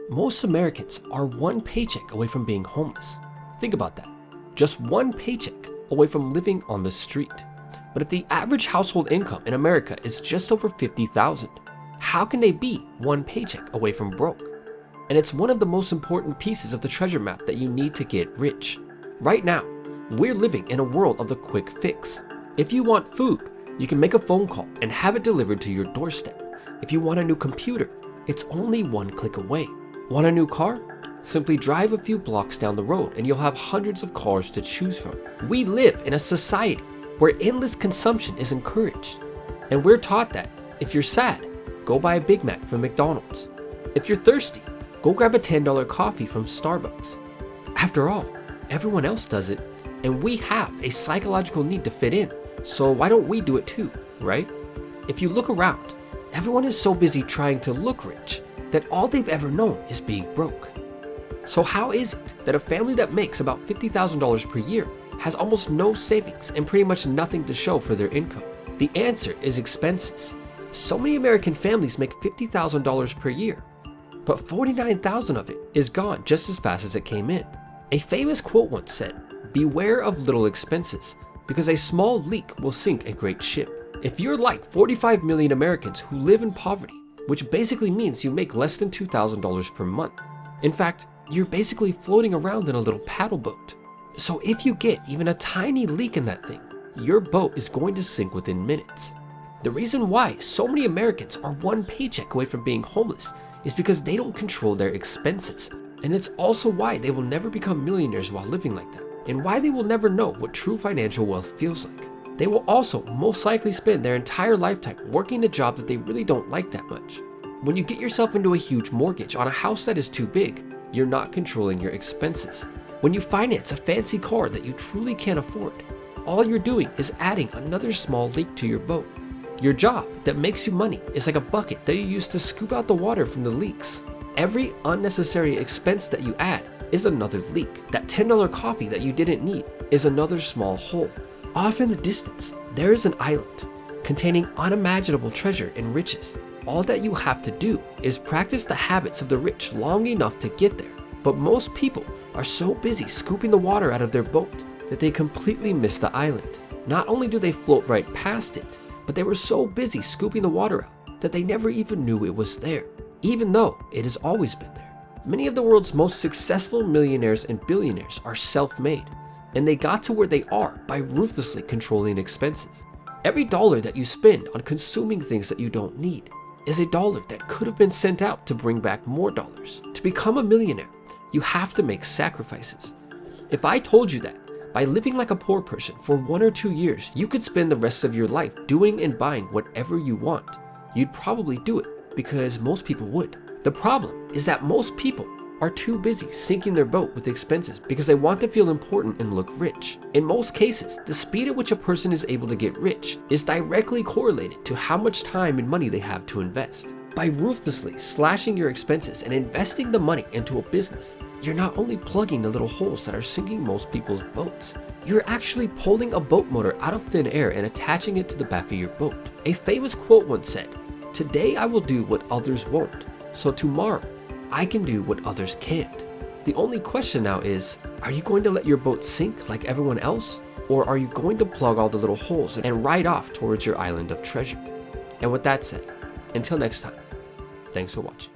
Most Americans are one paycheck away from being homeless. Think about that. Just one paycheck away from living on the street. But if the average household income in America is just over $50,000, how can they be one paycheck away from broke? And it's one of the most important pieces of the treasure map that you need to get rich. Right now, we're living in a world of the quick fix. If you want food, you can make a phone call and have it delivered to your doorstep. If you want a new computer, it's only one click away. Want a new car? Simply drive a few blocks down the road and you'll have hundreds of cars to choose from. We live in a society where endless consumption is encouraged. And we're taught that if you're sad, go buy a Big Mac from McDonald's. If you're thirsty, go grab a $10 coffee from Starbucks. After all, everyone else does it, and we have a psychological need to fit in, so why don't we do it too, right? If you look around, everyone is so busy trying to look rich that all they've ever known is being broke. So how is it that a family that makes about $50,000 per year has almost no savings and pretty much nothing to show for their income? The answer is expenses. So many American families make $50,000 per year, but $49,000 of it is gone just as fast as it came in. A famous quote once said, "Beware of little expenses, because a small leak will sink a great ship." If you're like 45 million Americans who live in poverty, which basically means you make less than $2,000 per month. In fact, you're basically floating around in a little paddle boat. So if you get even a tiny leak in that thing, your boat is going to sink within minutes. The reason why so many Americans are one paycheck away from being homeless is because they don't control their expenses. And it's also why they will never become millionaires while living like that, and why they will never know what true financial wealth feels like. They will also most likely spend their entire lifetime working a job that they really don't like that much. When you get yourself into a huge mortgage on a house that is too big, you're not controlling your expenses. When you finance a fancy car that you truly can't afford, all you're doing is adding another small leak to your boat. Your job that makes you money is like a bucket that you use to scoop out the water from the leaks. Every unnecessary expense that you add is another leak. That $10 coffee that you didn't need is another small hole. Off in the distance, there is an island containing unimaginable treasure and riches. All that you have to do is practice the habits of the rich long enough to get there. But most people are so busy scooping the water out of their boat that they completely miss the island. Not only do they float right past it, but they were so busy scooping the water out that they never even knew it was there, even though it has always been there. Many of the world's most successful millionaires and billionaires are self-made, and they got to where they are by ruthlessly controlling expenses. Every dollar that you spend on consuming things that you don't need is a dollar that could have been sent out to bring back more dollars. To become a millionaire, you have to make sacrifices. If I told you that by living like a poor person for 1 or 2 years, you could spend the rest of your life doing and buying whatever you want, you'd probably do it because most people would. The problem is that most people are too busy sinking their boat with expenses because they want to feel important and look rich. In most cases, the speed at which a person is able to get rich is directly correlated to how much time and money they have to invest. By ruthlessly slashing your expenses and investing the money into a business, you're not only plugging the little holes that are sinking most people's boats, you're actually pulling a boat motor out of thin air and attaching it to the back of your boat. A famous quote once said, "Today I will do what others won't, so tomorrow I can do what others can't." The only question now is, are you going to let your boat sink like everyone else? Or are you going to plug all the little holes and ride off towards your island of treasure? And with that said, until next time, thanks for watching.